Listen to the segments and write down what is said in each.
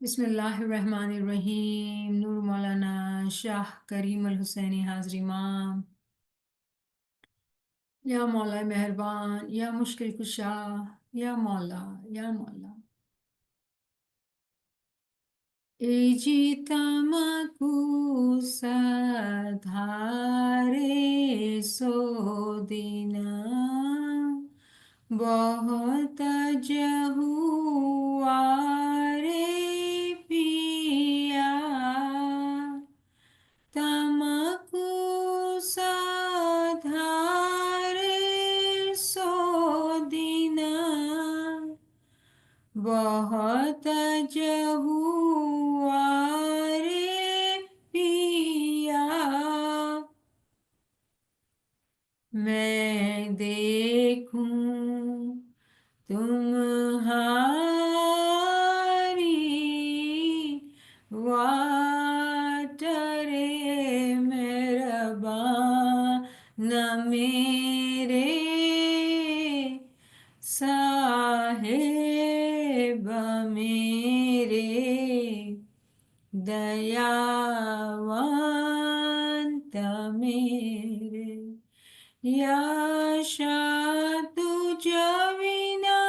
बिस्मिल्लाहिर्रहमानिर्रहीम। नूर मौलाना शाह करीम अल हुसैनी हाजरी इमाम। या मौला मेहरबान, या मुश्किल कुशा, या मौला, या मौला। एजी तमकु सधारे सो दीना बहुत जहुआरे पिया तमकु सधारे सो दीना बहुत जहुआरे पिया मैं देखूं तुम्हारी वाटरे मेहरबान न मेरे साहेब मेरे दयावंत मेरे या शाह तुझ विना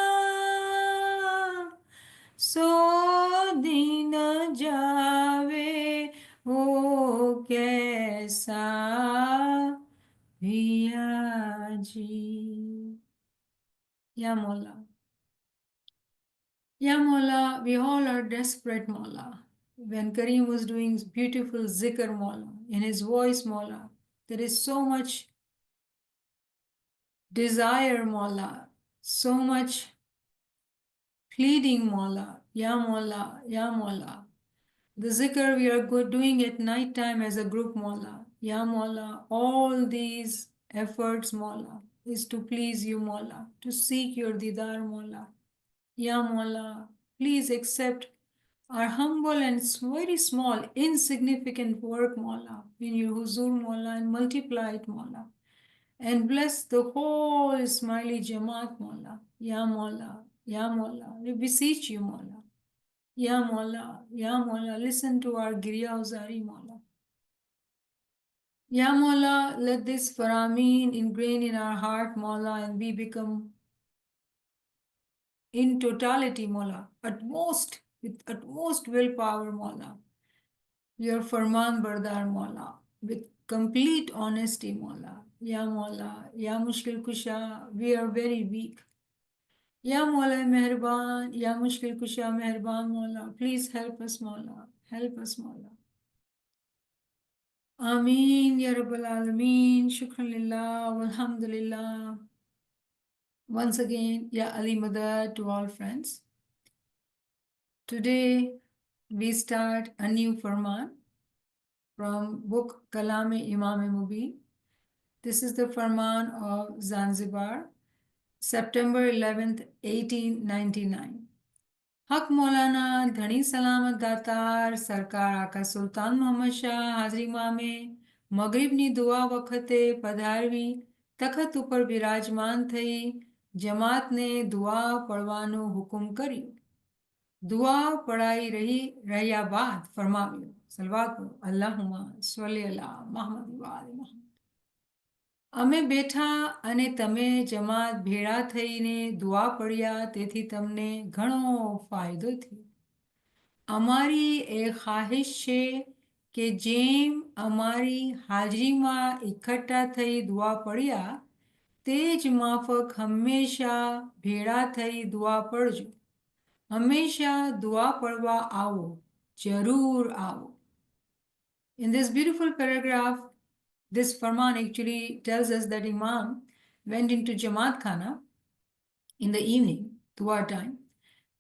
सो दिन जावे हो कैसा पिया जी। या मौला, Ya Mawla, we all are desperate, Mawla. When Kareem was doing beautiful zikr, Mawla, in his voice, Mawla, there is so much desire, Mawla, so much pleading, Mawla, Ya Mawla, Ya Mawla. The zikr we are doing at night time as a group, Mawla, Ya Mawla, all these efforts, Mawla, is to please you, Mawla, to seek your didar, Mawla. Ya Mawla, please accept our humble and very small, insignificant work, Mawla, in your huzur, Mawla, and multiply it, Mawla. And bless the whole Ismaili Jama'at, Mawla. Ya Mawla, Ya Mawla, we beseech you, Mawla. Ya Mawla, Ya Mawla, listen to our Girya Uzari, Mawla. Ya Mawla, let this Farameen ingrain in our heart, Mawla, and we become in totality, Mawla, with utmost willpower, Mawla. Your Farman Bardar, Mawla, with complete honesty, Mawla. Ya Mawla, Ya Mushkil Kusha, we are very weak. Ya Mawla Meherban, Ya Mushkil Kusha Meherban, Mawla, please help us, Mawla. Help us, Mawla. Ameen, Ya Rabbal Alameen, Shukran Lillah, Walhamdulillah. Once again, Ya Ali Madad to all friends. Today, we start a new Farman from book Kalam-i Imam-i Mubin. This is the Farman of Zanzibar, September 11th, 1899. हक मौलाना घनी सलामत दातार सरकार आका सुल्तान मोहम्मद शाह हाजरीमा में मगरिबनी दुआ वखते પધારવી તખત ઉપર બિરાજમાન થઈ જમાતને દુઆ પડવાનો હુકમ કર્યો. દુઆ પડાઈ રહ્યા બાદ ફરમાવ્યું, સલવાત પઢો, અલ્લાહુમ્મા સલ્લી અલા મુહમ્મદ વ આલે મુહમ્મદ. અમે બેઠા અને તમે જમાત ભેળા થઈને દુઆ પડ્યા તેથી તમને ઘણો ફાયદો થયો. અમારી એ ખ્વાહિશ છે કે જેમ અમારી હાજરીમાં એકઠા થઈ દુઆ પડ્યા તે જ માફક હંમેશા ભેળા થઈ દુઆ પડજો. હંમેશા દુઆ પડવા આવો, જરૂર આવો. In this beautiful paragraph, this Farman actually tells us that Imam went into Jamaat Khana in the evening, dua time,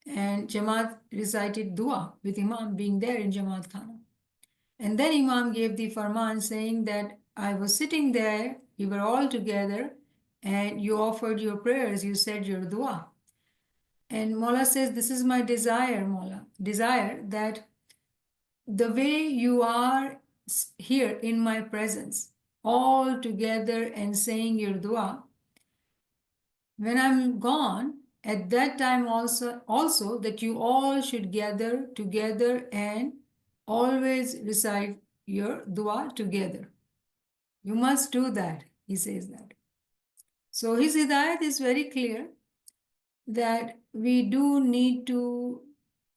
and Jamaat recited dua with Imam being there in Jamaat Khana. And then Imam gave the Farman saying that I was sitting there, we were all together, and you offered your prayers, you said your dua. And Mawla says, this is my desire, Mawla, desire that the way you are here in my presence, all together and saying your dua, when I'm gone at that time also that you all should gather together and always recite your dua together. You must do that, he says that. So his hidayat is very clear that we do need to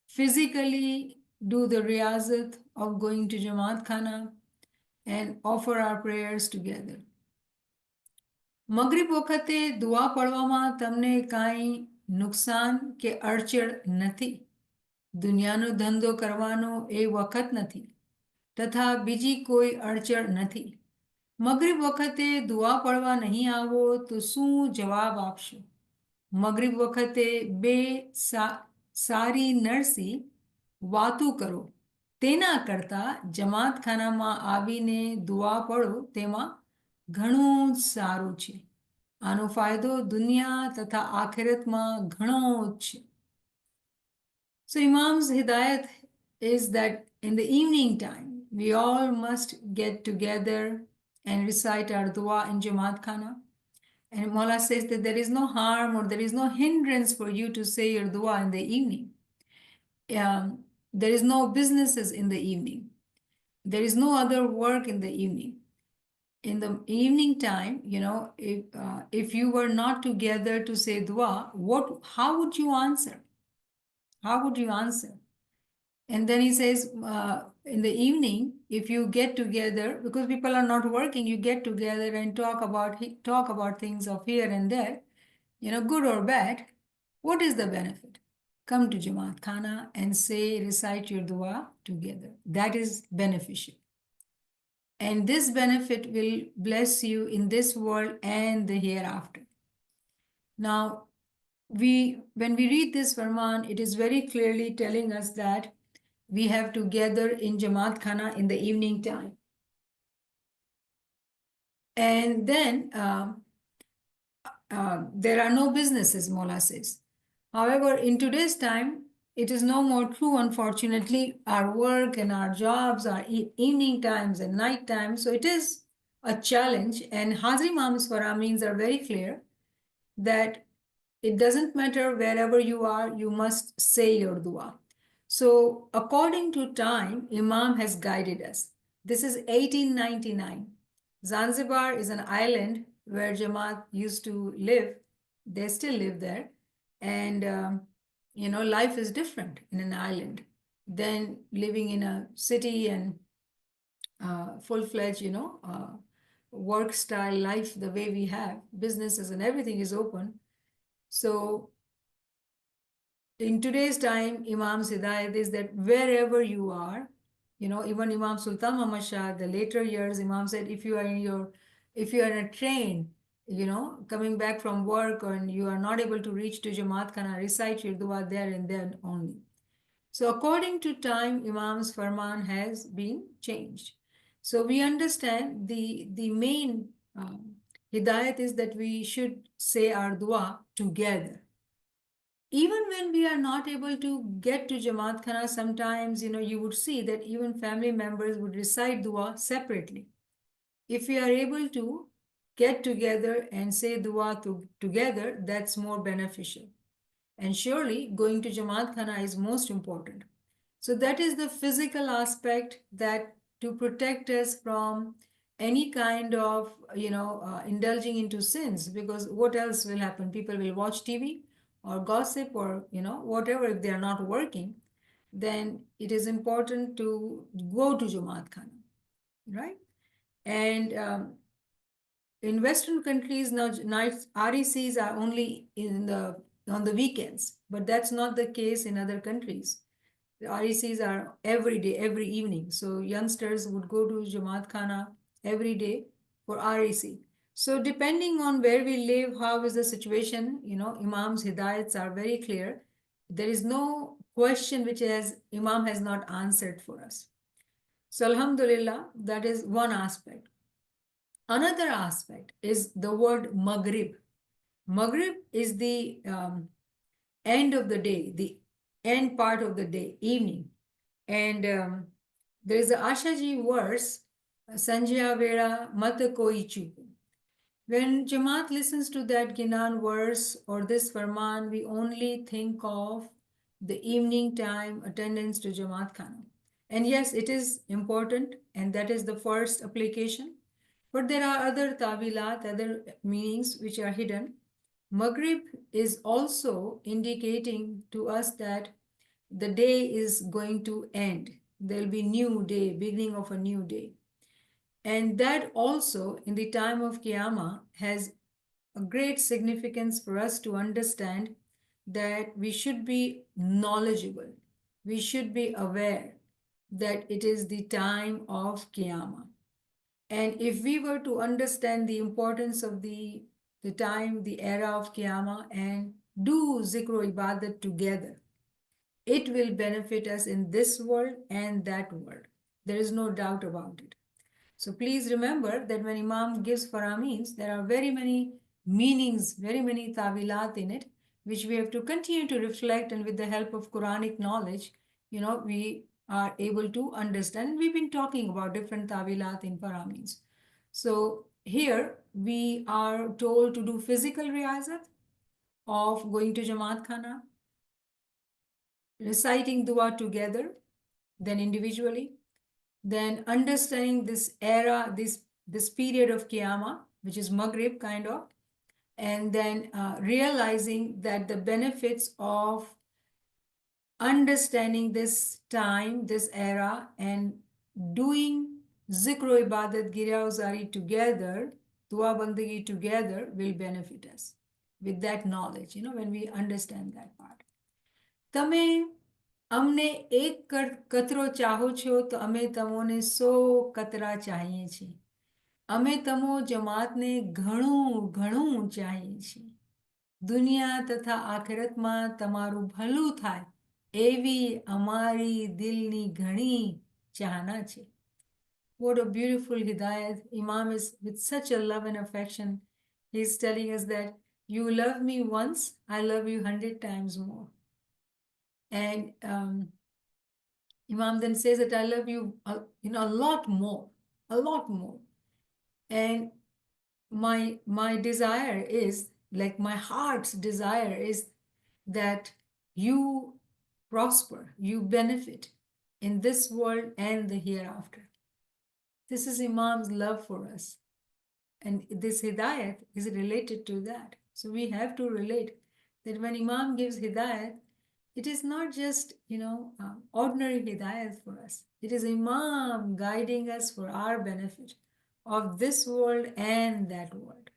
physically do the riyazat of going to Jama'at Khana and offer our prayers together. મગરિબ વખતે દુઆ પઢવામાં તમને કાંઈ નુકસાન કે અડચણ નથી. દુનિયાનો ધંધો કરવાનો એ વખત નથી તથા બીજી કોઈ અડચણ નથી. મગરિબ વખતે દુઆ પઢવા નહીં આવો તો શું જવાબ આપશો? મગરિબ વખતે બે સારી નરસી વાતો કરો તેના કરતાં જમાતખાનામાં આવીને દુઆ પઢો તેમાં ઘણું સારું છે. આનો ફાયદો દુનિયા તથા આખિરતમાં ઘણો છે. So Imam's hidayat is that in the evening time we all must get together and recite our dua in Jamaat Khana. And Mola says that there is no harm or there is no hindrance for you to say your dua in the evening. There is no businesses in the evening. There is no other work in the evening. In the evening time, if you were not together to say dua, how would you answer? How would you answer? And then he says, in the evening, if you get together, because people are not working, you get together and talk about things of here and there, good or bad. What is the benefit? Come to Jamaat Khana and recite your dua together. That is beneficial. And this benefit will bless you in this world and the hereafter. Now, when we read this Farman, it is very clearly telling us that we have to gather in Jamaat Khana in the evening time. And then there are no businesses, Mola says. However, in today's time, it is no more true, unfortunately. Our work and our jobs are evening times and night times, so it is a challenge. And Hazri Imam's Faramins are very clear that it doesn't matter wherever you are, you must say your dua. So according to time, Imam has guided us. This is 1899. Zanzibar is an island where Jamaat used to live. They still live there. And life is different in an island than living in a city and full-fledged, work style life the way we have. Businesses and everything is open. So in today's time, Imam's hidayat is that wherever you are, even Imam Sultan Muhammad Shah, the later years, Imam said, if you are in a train, coming back from work and you are not able to reach to Jamaat Khana, recite your dua there and then only. So according to time, Imam's Farman has been changed. So we understand the main hidayat is that we should say our dua together. Even when we are not able to get to Jamaat Khana, sometimes, you would see that even family members would recite dua separately. If we are able to get together and say dua together, that's more beneficial. And surely going to Jamaat Khana is most important. So that is the physical aspect that to protect us from any kind of, indulging into sins, because what else will happen? People will watch TV or gossip or, whatever. If they are not working, then it is important to go to Jamaat Khana, right? And in Western countries now, nights RECs are only on the weekends, but that's not the case in other countries. The RECs are every day, every evening. So youngsters would go to Jamaat Khana every day for REC. So depending on where we live, how is the situation, Imam's hidayats are very clear. There is no question which Imam has not answered for us. So Alhamdulillah, that is one aspect. Another aspect is the word Maghrib. Maghrib is the end of the day, the end part of the day, evening. And there is the Ashaji verse, Sanjaya Vera Mata Koi Chupu. When Jamaat listens to that Ginan verse or this Farman, we only think of the evening time attendance to Jamaat Khana. And yes, it is important, and that is the first application. But there are other tawilat, other meanings which are hidden. Maghrib is also indicating to us that the day is going to end. There'll be new day, beginning of a new day. And that also, in the time of Qiyamah, has a great significance for us to understand that we should be knowledgeable. We should be aware that it is the time of Qiyamah. And if we were to understand the importance of the time, the era of Qiyamah, and do zikr ibadat together, it will benefit us in this world and that world. There is no doubt about it. So please remember that when Imam gives Farameens, there are very many meanings, very many tawilat in it, which we have to continue to reflect, and with the help of Quranic knowledge, we are able to understand. We've been talking about different tawilat in Farameens. So here we are told to do physical riyazat of going to Jamaat Khana, reciting dua together, then individually, then understanding this era, this period of Qiyamah, which is Maghrib kind of, and then realizing that the benefits of understanding this time, this era, and doing zikr ibadat girya uzari together, dua bandagi together will benefit us with that knowledge, when we understand that part. તમે અમને એક કતરો ચાહો છો તો અમે તમોને 100 કતરા ચાહીએ છીએ. અમે તમો જમાતને ઘણું ઘણું ચાહીએ છીએ. દુનિયા તથા આખિરતમાં તમારું ભલું થાય એવી અમારી દિલની ઘણી ચાહના છે. What a beautiful hidayat. Imam is with such a love and affection. He's telling us that you love me once, I love you 100 times more. And Imam then says that I love you, a lot more, a lot more. And my desire is, like my heart's desire is, that you prosper, you benefit in this world and the hereafter. This is Imam's love for us. And this hidayat is related to that. So we have to relate that when Imam gives hidayat, it is not just, ordinary hidayat for us. It is Imam guiding us for our benefit of this world and that world.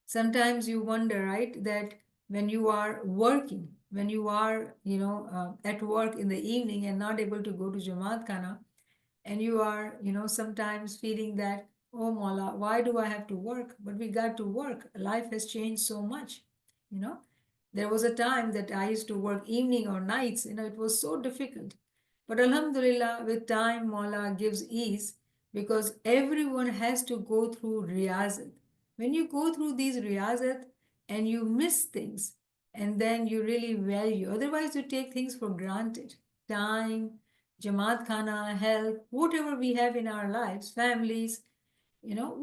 Sometimes you wonder, right, that when you are working, when you are, at work in the evening and not able to go to Jamaat Khana, and you are, sometimes feeling that, oh Mawla, why do I have to work? But we got to work. Life has changed so much, There was a time that I used to work evening or nights, it was so difficult. But Alhamdulillah, with time, Mawla gives ease, because everyone has to go through Riyazat. When you go through these Riyazat and you miss things, and then you really value, otherwise you take things for granted. Time, Jamaat Khana, health, whatever we have in our lives, families,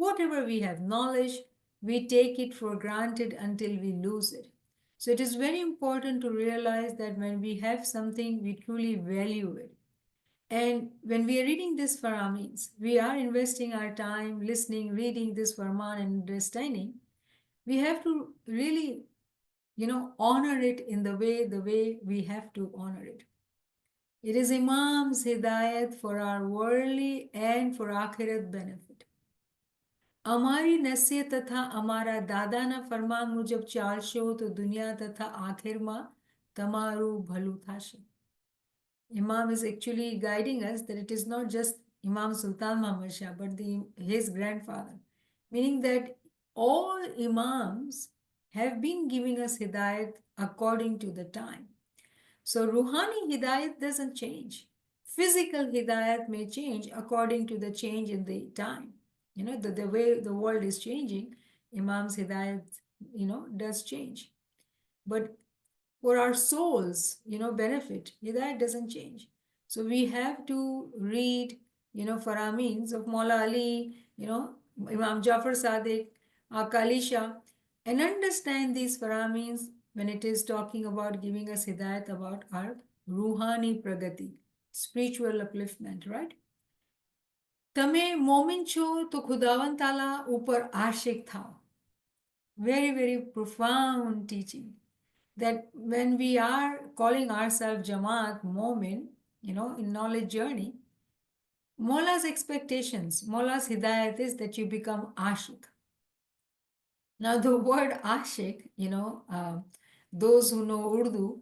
whatever we have, knowledge, we take it for granted until we lose it. So it is very important to realize that when we have something, we truly value it. And when we are reading this Farameens, we are investing our time listening, reading this Farman and understanding. We have to really, honor it in the way we have to honor it. It is Imam's hidayat for our worldly and for akhirat benefit. અમારી નસીહત તથા અમારા દાદાના ફરમાન મુજબ ચાલશો તો દુનિયા તથા આખિરમાં તમારું ભલું થશે. Imam is actually guiding us that it is not just Imam Sultan Muhammad Shah, but his grandfather. Meaning that all Imams have been giving us hidayat according to the time. So Ruhani hidayat doesn't change. Physical hidayat may change according to the change in the time. The way the world is changing, Imam's hidayat, does change. But for our souls, benefit, hidayat doesn't change. So we have to read, Farameens of Maula Ali, Imam Jafar Sadiq, Akalisha, and understand these paramins when it is talking about giving us hidayat about our ruhani pragati, spiritual upliftment, right? તમે મોમિન છો તો ખુદાવન તાલા ઉપર આશિક થાઓ. Very, very profound teaching that when we are calling ourselves Jama'at, Momin, in knowledge journey, Mola's expectations, Mola's hidayat is that you become ashik. Now, the word ashik, those who know Urdu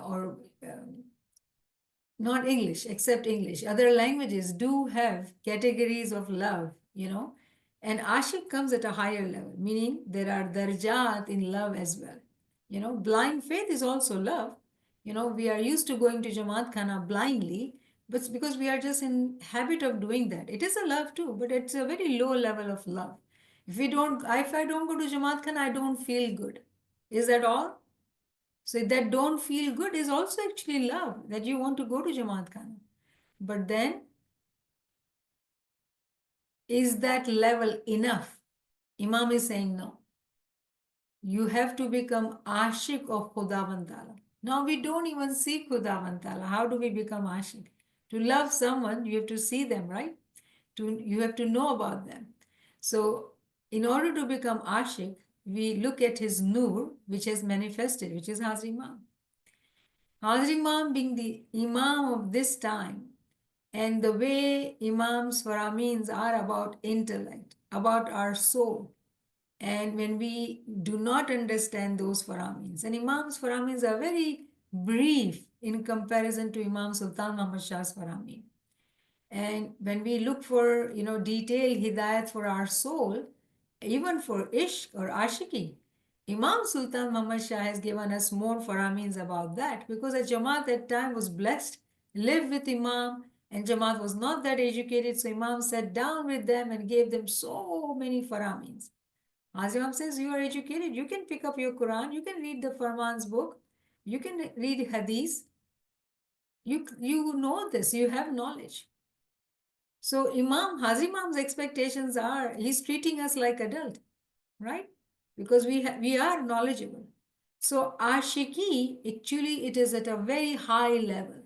or not English, except English, other languages do have categories of love, and ashik comes at a higher level, meaning there are darjat in love as well. Blind faith is also love. We are used to going to Jamaat Khana blindly, but it's because we are just in habit of doing that. It is a love too, but it's a very low level of love. If I don't go to Jamaat Khana, I don't feel good. Is that all? So that don't feel good is also actually love, that you want to go to Jamaat Khana. But then, is that level enough? Imam is saying no. You have to become ashik of Khudavan Ta'ala. Now we don't even see Khudavan Ta'ala. How do we become ashik? To love someone, you have to see them, right? You have to know about them. So in order to become ashik, we look at his nur, which has manifested, which is Hazrat Imam. Hazrat Imam being the Imam of this time, and the way Imam's Faramins are about intellect, about our soul. And when we do not understand those Faramins, and Imam's Faramins are very brief in comparison to Imam Sultan Muhammad Shah's Faramin. And when we look for, detailed hidayat for our soul, even for ishq or ashiki, Imam Sultan Muhammad Shah has given us more faramins about that, because a Jamaat at time was blessed, lived with Imam, and Jamaat was not that educated, so Imam sat down with them and gave them so many faramins. As Imam says, you are educated, you can pick up your Quran, you can read the Farman's book, you can read Hadith, you know this, you have knowledge. So Hazrat Imam's expectations are, he's treating us like adult, right? Because we are knowledgeable. So ashiki, actually, it is at a very high level.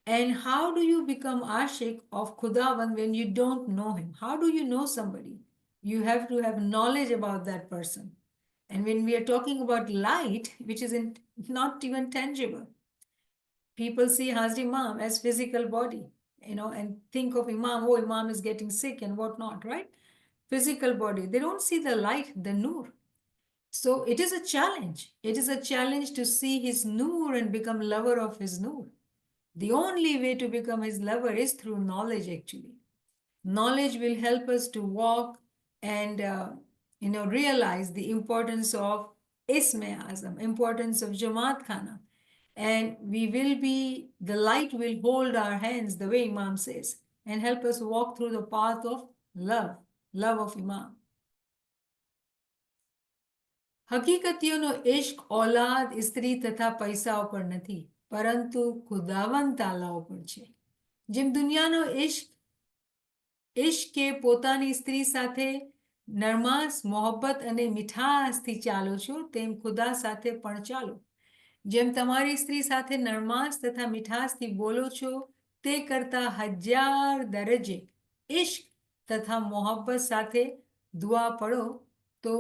And how do you become ashik of Khudavan when you don't know him? How do you know somebody? You have to have knowledge about that person. And when we are talking about light, which is not even tangible, people see Hazrat Imam as physical body, and think of Imam, oh, Imam is getting sick and whatnot, right? Physical body. They don't see the light, the nur. So it is a challenge. It is a challenge to see his nur and become lover of his nur. The only way to become his lover is through knowledge, actually. Knowledge will help us to walk and realize the importance of Isme Azam, importance of Jamaat Khana. And the light will hold our hands, the way Imam says, and help us walk through the path of love of Imam. હકીકતીઓનો ઇશ્ક ઔલાદ સ્ત્રી તથા પૈસા ઉપર નથી, પરંતુ ખુદાવંદ તાલા ઉપર છે. જેમ દુનિયાનો ઇશ્ક કે પોતાની સ્ત્રી સાથે નરમાસ, મોહબ્બત અને મીઠાસથી ચાલો છો, તેમ ખુદા સાથે પણ ચાલો. જેમ તમારી સ્ત્રી સાથે નરમાસ તથા મીઠાસથી બોલો છો, તે કરતા 1000 દરજ્જે ઇશ્ક તથા મોહબ્બત સાથે દુઆ પઢો તો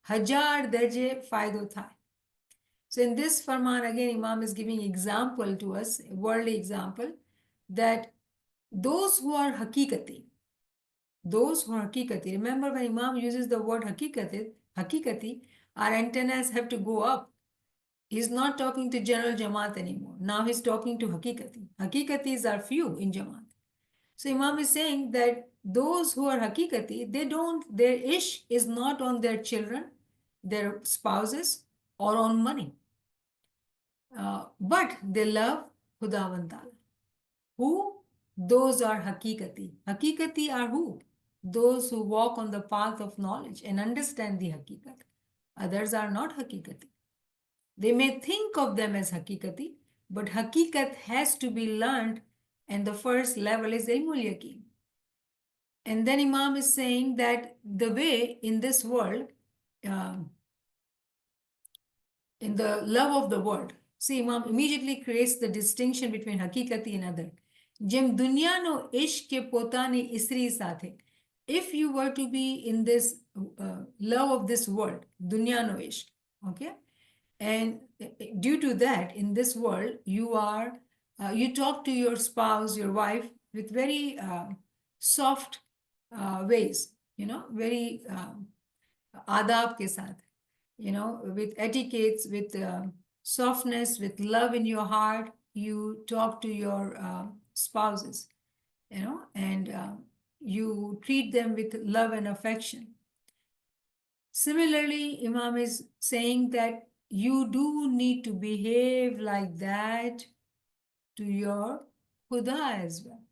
1000 દરજ્જે ફાયદો થાય. So in this Farman, again, Imam is giving example to us, a worldly example, that those who are hakikati, remember when Imam uses the word hakikati, our antennas have to go up. He's not talking to general Jamaat anymore. Now he's talking to hakikati. Hakikatis are few in Jamaat. So Imam is saying that those who are hakikati, their ish is not on their children, their spouses, or on money. But they love Khudavan Ta'ala. Who? Those are hakikati. Hakikati are who? Those who walk on the path of knowledge and understand the hakikat. Others are not hakikati. They may think of them as hakikati, but hakikat has to be learned, and the first level is ilmul yaqeen. And then Imam is saying that the way in this world, um, in the love of the world, see, Imam immediately creates the distinction between hakikati and other. Jem dunyano ishq ke potani isri સાથે. If you were to be in this love of this world, dunyano ishq, okay, and due to that, in this world, you talk to your spouse, your wife, with very soft ways, very adab ke saath, with etiquettes, with softness, with love in your heart, you talk to your spouses, and you treat them with love and affection. Similarly, Imam is saying that you do need to behave like that to your Khuda as well.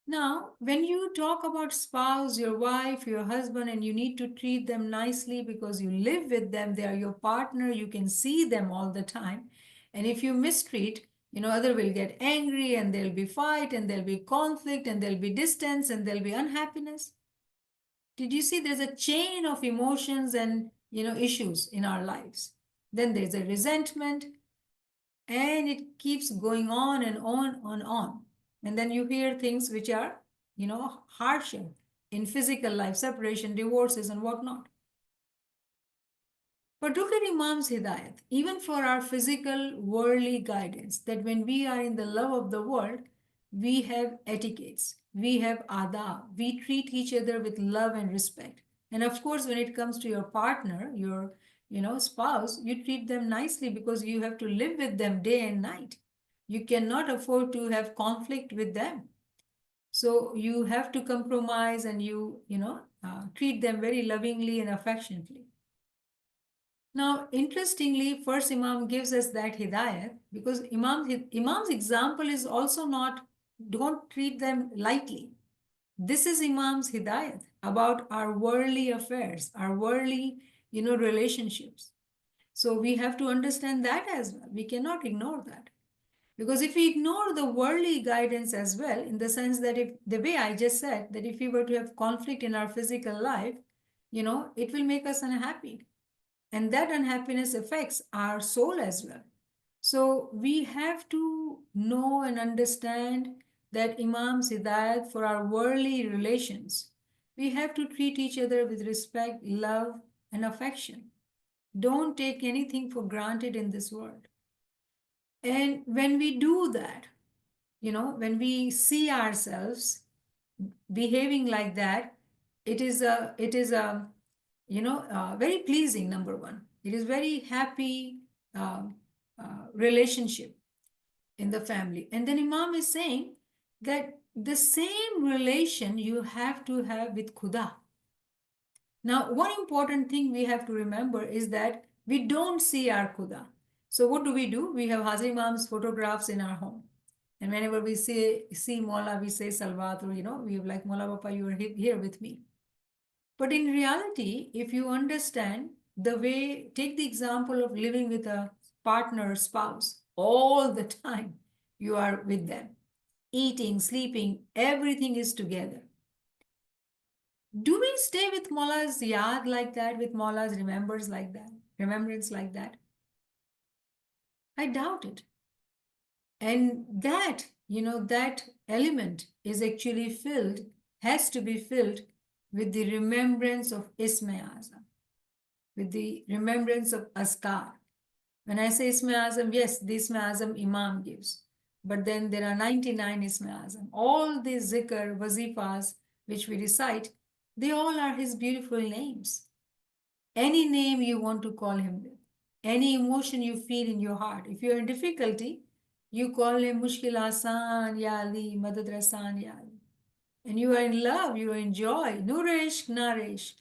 Now, when you talk about spouse, your wife, your husband, and you need to treat them nicely because you live with them, they are your partner, you can see them all the time. And if you mistreat, other will get angry and there'll be fight and there'll be conflict and there'll be distance and there'll be unhappiness. Did you see there's a chain of emotions and issues in our lives? Then there's a resentment, and it keeps going on and on and on. And then you hear things which are, harsher in physical life, separation, divorces, and whatnot. But look at Imam's Hidayat, even for our physical, worldly guidance, that when we are in the love of the world, we have etiquettes, we have adab, we treat each other with love and respect. And of course, when it comes to your partner, your spouse, you treat them nicely because you have to live with them day and night. You cannot afford to have conflict with them. So you have to compromise and treat them very lovingly and affectionately. Now, interestingly, first Imam gives us that hidayat because Imam's example is also not, don't treat them lightly. This is Imam's hidayat about our worldly affairs, our worldly, relationships. So we have to understand that as well. We cannot ignore that. Because if we ignore the worldly guidance as well, in the sense that if the way I just said, that if we were to have conflict in our physical life, it will make us unhappy. And that unhappiness affects our soul as well. So we have to know and understand that Imam's hidayat for our worldly relations. We have to treat each other with respect, love, and affection. Don't take anything for granted in this world. And when we do that, when we see ourselves behaving like that, it is a very pleasing, number one. It is very happy relationship in the family. And then Imam is saying that the same relation you have to have with Khuda. Now, one important thing we have to remember is that we don't see our Khuda. So what do? We have Hazrat Imam's photographs in our home. And whenever we see Mola, we say Salvat, or we have like, Mola Papa, you are here with me. But in reality, if you understand the way, take the example of living with a partner, spouse, all the time you are with them, eating, sleeping, everything is together. Do we stay with Mola's yad like that, with Mola's remembrance like that? I doubt it. And that element is actually has to be filled with the remembrance of Isma Azam, with the remembrance of Askar. When I say Isma Azam, yes, the Isma Azam Imam gives. But then there are 99 Isma Azam. All the zikr, wazifas, which we recite, they all are his beautiful names. Any name you want to call him with, any emotion you feel in your heart. If you're in difficulty, you call him Mushkil Asan Ya Ali, Madad Rasan Ya Ali. And you are in love, you are in joy, Nur Ishq, Nar Ishq.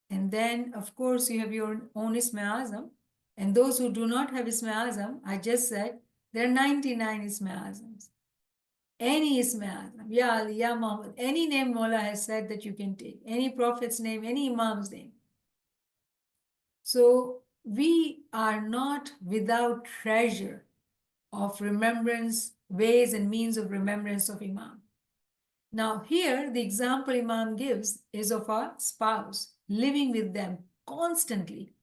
And then, of course, you have your own Isma Azam. And those who do not have Isma Azam, I just said, there are 99 Isma Azams. Any Isma Azam, Ya Ali, Ya Muhammad, any name Mola has said that you can take, any prophet's name, any Imam's name. So we are not without treasure of remembrance, ways and means of remembrance of Imam. Now, here the example Imam gives is of a spouse living with them constantly,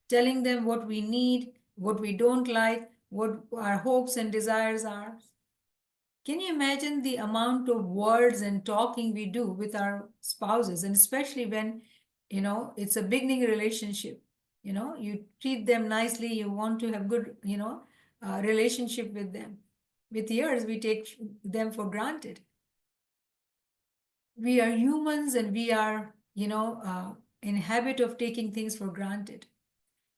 telling them what we need, what we don't like, what our hopes and desires are. Can you imagine the amount of words and talking we do with our spouses, and especially when, it's a beginning relationship? You treat them nicely, you want to have good, relationship with them. With years, we take them for granted. We are humans and we are, in habit of taking things for granted.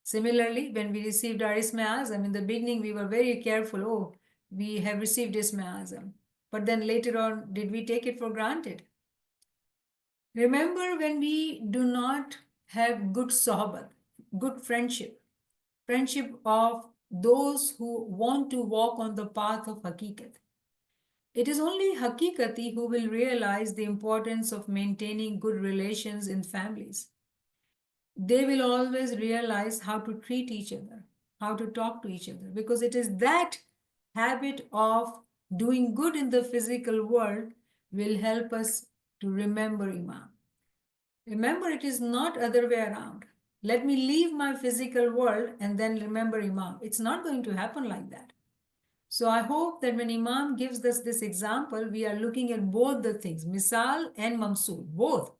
Similarly, when we received our Isma Azam, in the beginning we were very careful. Oh, we have received Isma Azam. But then later on, did we take it for granted? Remember when we do not have good sohbat, good friendship of those who want to walk on the path of hakikat. It is only hakikati who will realize the importance of maintaining good relations in families. They will always realize how to treat each other, how to talk to each other, because it is that habit of doing good in the physical world will help us to remember Imam. Remember, it is not other way around. Let me leave my physical world and then remember Imam. It's not going to happen like that. So I hope that when Imam gives us this example, we are looking at both the things, misal and mamsul, both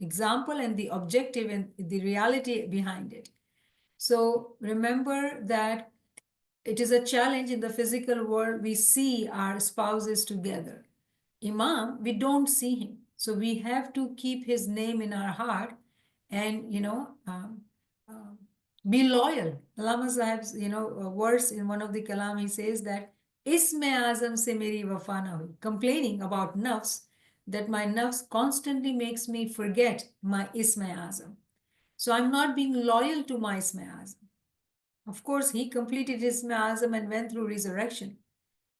example and the objective and the reality behind it. So remember that it is a challenge in the physical world. We see our spouses together. Imam, we don't see him. So we have to keep his name in our heart and, be loyal. Allama Sahib's, a verse in one of the Kalam, he says that, Isme Azam se meri wafa na hui. Complaining about nafs, that my nafs constantly makes me forget my Isme Azam. So I'm not being loyal to my Isme Azam. Of course, he completed his Isme Azam and went through resurrection.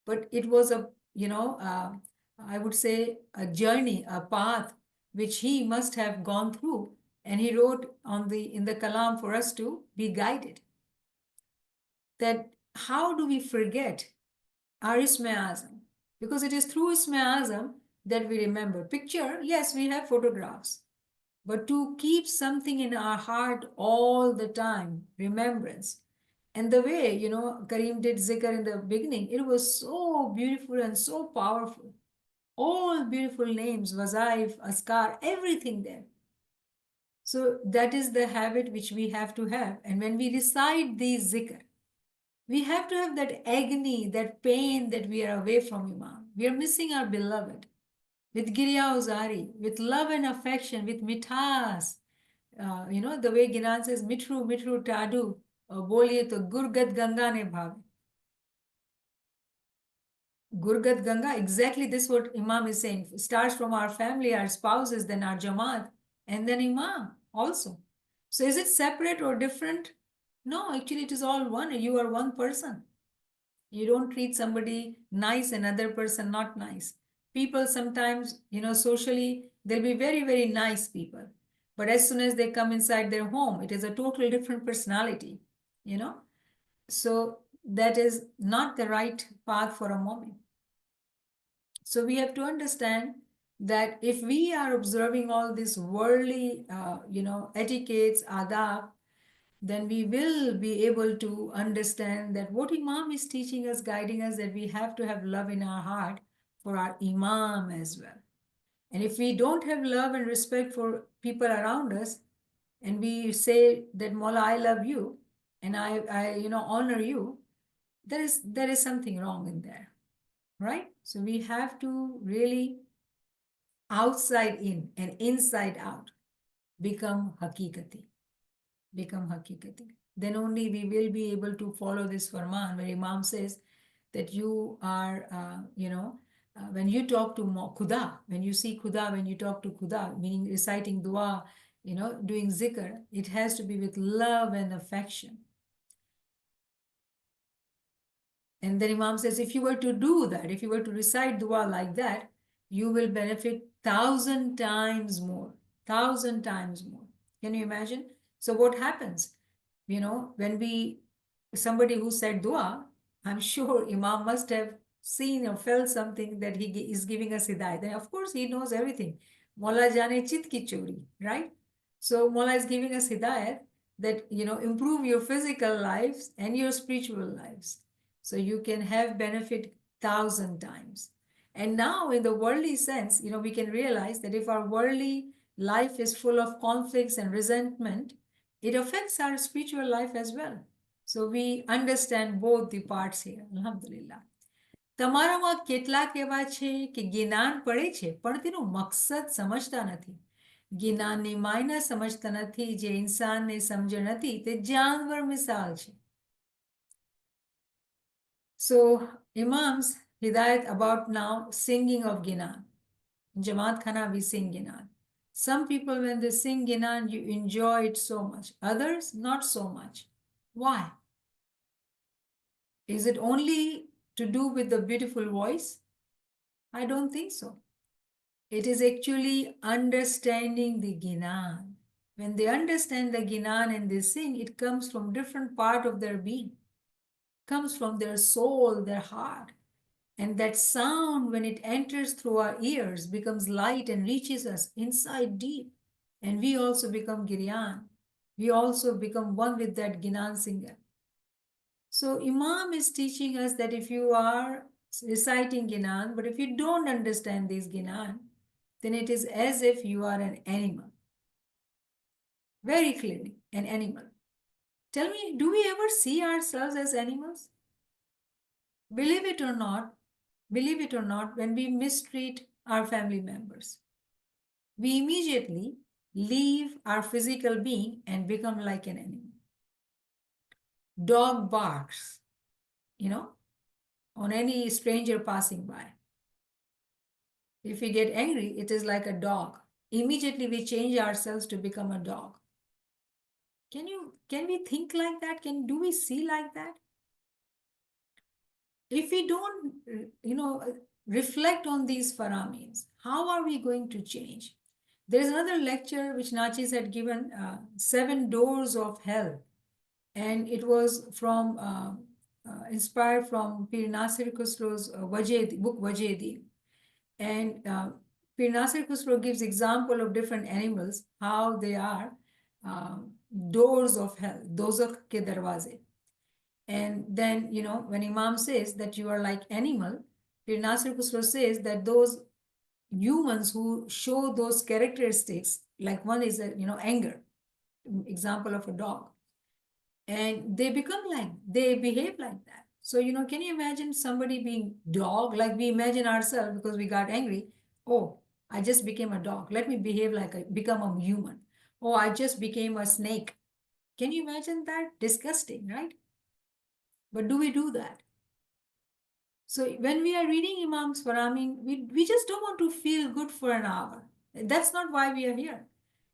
But it was a, I would say, a journey, a path which he must have gone through. And he wrote in the Kalam for us to be guided. That how do we forget our Isma Azam? Because it is through Isma Azam that we remember. Picture, yes, we have photographs. But to keep something in our heart all the time, remembrance. And the way, Kareem did zikr in the beginning, it was so beautiful and so powerful. All beautiful names, wazaif, askar, everything there. So that is the habit which we have to have. And when we recite these zikr, we have to have that agony, that pain that we are away from Imam. We are missing our beloved. With Girya Uzari, with love and affection, with mithas. The way Ginan says, mitru, mitru, tadu, boliye to gurgat ganga ne bhave. Gurgat Ganga, exactly this what Imam is saying. It starts from our family, our spouses, then our Jama'at, and then Imam also. So is it separate or different? No, actually it is all one. You are one person. You don't treat somebody nice, another person not nice. People sometimes, socially, they'll be very, very nice people. But as soon as they come inside their home, it is a totally different personality, you know. So that is not the right path for a moment. So we have to understand that if we are observing all these worldly, etiquettes, adab, then we will be able to understand that what Imam is teaching us, guiding us, that we have to have love in our heart for our Imam as well. And if we don't have love and respect for people around us, and we say that Mola, I love you, and I honor you, there is something wrong in there, right? So we have to really outside in and inside out become hakikati. Become hakikati. Then only we will be able to follow this farman where Imam says that you are, when you talk to Khuda, when you see Khuda, when you talk to Khuda, meaning reciting dua, doing zikr, it has to be with love and affection. And then Imam says, if you were to do that, if you were to recite dua like that, you will benefit 1,000 times more. 1,000 times more. Can you imagine? So what happens? When somebody who said dua, I'm sure Imam must have seen or felt something that he is giving us hidayat. And of course, he knows everything. Mola jane chit ki chori, right? So Mola is giving us hidayat that, improve your physical lives and your spiritual lives. So you can have benefit 1,000 times. And now in the worldly sense, we can realize that if our worldly life is full of conflicts and resentment, it affects our spiritual life as well. So we understand both the parts here. Alhamdulillah. તમારામાં કેટલાક એવા છે કે જ્ઞાન પડે છે પણ તેનો મકસદ સમજતા નથી. જ્ઞાનની માયના સમજતા નથી. જે ઇન્સાનને સમજણ નથી તે જાનવર મિસાલ છે. So Imam's hidayat about now singing of Ginan. Jama'at Khana we sing Ginan. Some people when they sing Ginan you enjoy it so much. Others not so much. Why? Is it only to do with the beautiful voice? I don't think so. It is actually understanding the Ginan. When they understand the Ginan and they sing, it comes from different part of their being. Comes from their soul, their heart. And that sound, when it enters through our ears, becomes light and reaches us inside deep. And we also become Giryan. We also become one with that Ginan singer. So Imam is teaching us that if you are reciting Ginan, but if you don't understand this Ginan, then it is as if you are an animal. Very clearly, an animal. Tell me, do we ever see ourselves as animals? Believe it or not, when we mistreat our family members, we immediately leave our physical being and become like an animal. Dog barks, on any stranger passing by. If we get angry, it is like a dog. Immediately we change ourselves to become a dog. Can we think like that? Do we see like that? If we don't, reflect on these faramins, how are we going to change? There is another lecture which Nachis had given, 7 Doors of Hell. And it was inspired from Pir Nasir Khusro's book Wajedi. And Pir Nasir Khusro gives example of different animals, how they are doors of hell, dozakh ke darwaze. And then, when Imam says that you are like animal, Pir Nasir Khusro says that those humans who show those characteristics, like one is, anger, example of a dog, and they behave like that. So, can you imagine somebody being dog? Like we imagine ourselves because we got angry. Oh, I just became a dog. Let me become a human. Oh, I just became a snake. Can you imagine that? Disgusting, right? But do we do that? So when we are reading Imam's Faramin, we just don't want to feel good for an hour. That's not why we are here.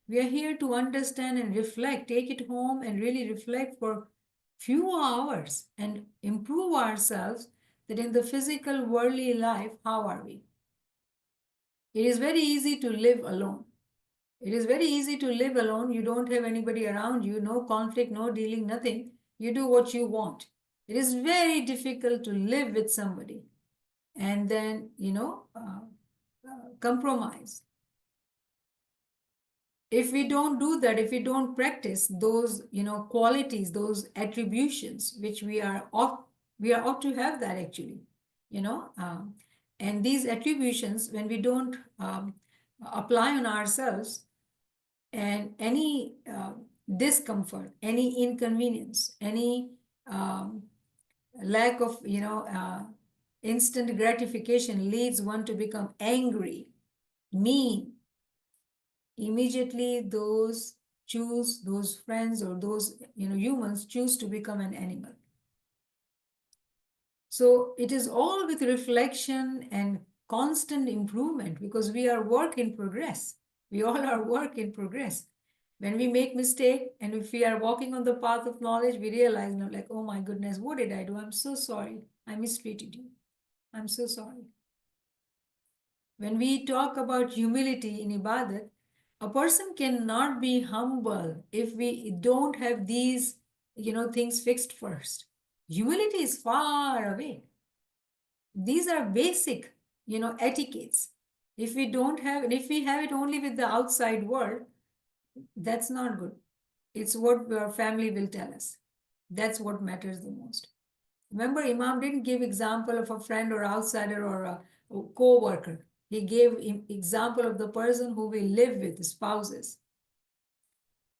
We are here to understand and reflect, take it home and really reflect for few hours and improve ourselves, that in the physical worldly life, how are we? It is very easy to live alone. It is very easy to live alone. You don't have anybody around you, no conflict, no dealing, nothing. You do what you want. It is very difficult to live with somebody and then, compromise. If we don't do that, if we don't practice those, qualities, those attributions, which we are ought to have that actually, and these attributions, when we don't apply on ourselves, and any discomfort, any inconvenience, any lack of, instant gratification leads one to become angry, mean, immediately those friends or those, humans choose to become an animal. So it is all with reflection and constant improvement, because we are work in progress. We all are work in progress. When we make mistake and if we are walking on the path of knowledge, we realize, like, oh my goodness, what did I do? I'm so sorry. I mistreated you. I'm so sorry. When we talk about humility in ibadat, a person cannot be humble if we don't have these, things fixed first. Humility is far away. These are basic, etiquettes. If we don't have, and if we have it only with the outside world, that's not good. It's what our family will tell us. That's what matters the most. Remember, Imam didn't give example of a friend or outsider or a co-worker. He gave example of the person who we live with, spouses.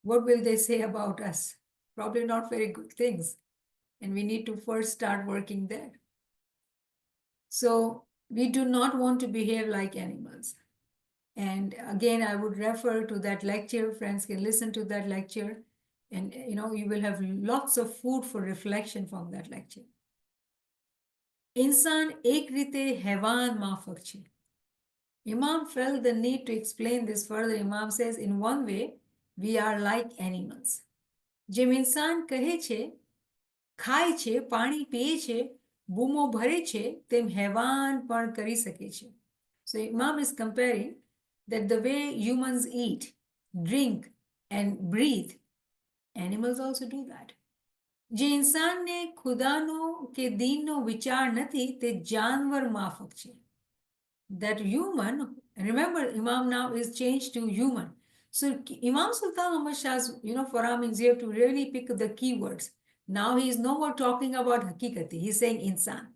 What will they say about us? Probably not very good things. And we need to first start working there. So we do not want to behave like animals. And again, I would refer to that lecture. Friends can listen to that lecture. And you will have lots of food for reflection from that lecture. इंसान एक रीते हैवान माफक છે. Imam felt the need to explain this further. Imam says, in one way, we are like animals. જેમ ઇન્સાન કહે છે, ખાય છે, પાણી પીએ છે, બૂમો ભરે છે, તેમ हैवान પણ કરી શકે છે. So Imam is comparing that the way humans eat, drink and breathe, animals also do that. જે ઇન્સાનને ખુદાનો કે દીનનો વિચાર નથી તે જાનવર માફક છે. That human, remember Imam now is changed to human. So Imam Sultan Muhammad Shah's, Farah means you have to really pick the keywords. Now he is no more talking about hakikati, he's saying insan.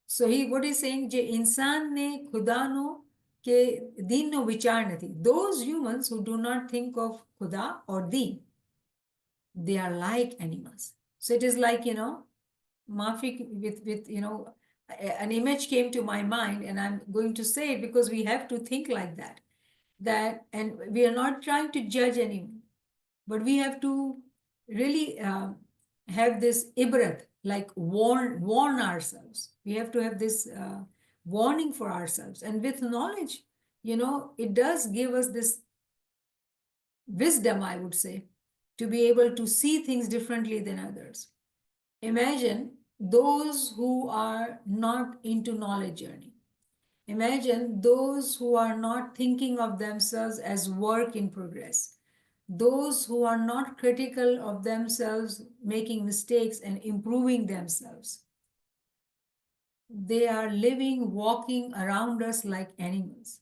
So what he's saying, je insan ne khudano ke deen no vichar nathi. Those humans who do not think of khuda or deen, they are like animals. So it is like, Mafi with an image came to my mind, and I'm going to say it because we have to think like that. And we are not trying to judge anyone, but we have to really have this ibrat, like warn ourselves. We have to have this warning for ourselves. And with knowledge, it does give us this wisdom, I would say, to be able to see things differently than others. Imagine those who are not into knowledge journey. Imagine those who are not thinking of themselves as work in progress. Those who are not critical of themselves, making mistakes and improving themselves. They are living, walking around us like animals.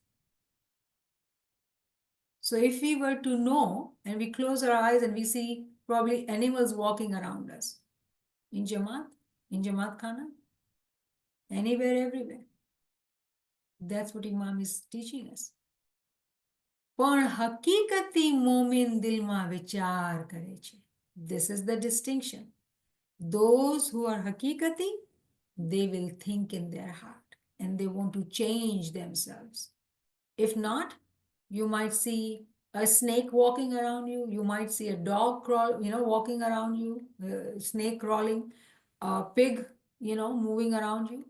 So if we were to know and we close our eyes and we see probably animals walking around us in Jama'at Khana, anywhere, everywhere. That's what Imam is teaching us. પણ હકીકતી મોમિન દિલમાં વિચાર કરે છે. This is the distinction. Those who are hakikati, they will think in their heart and they want to change themselves. If not, you might see a snake walking around you. You might see a dog walking around you, a snake crawling, a pig, moving around you.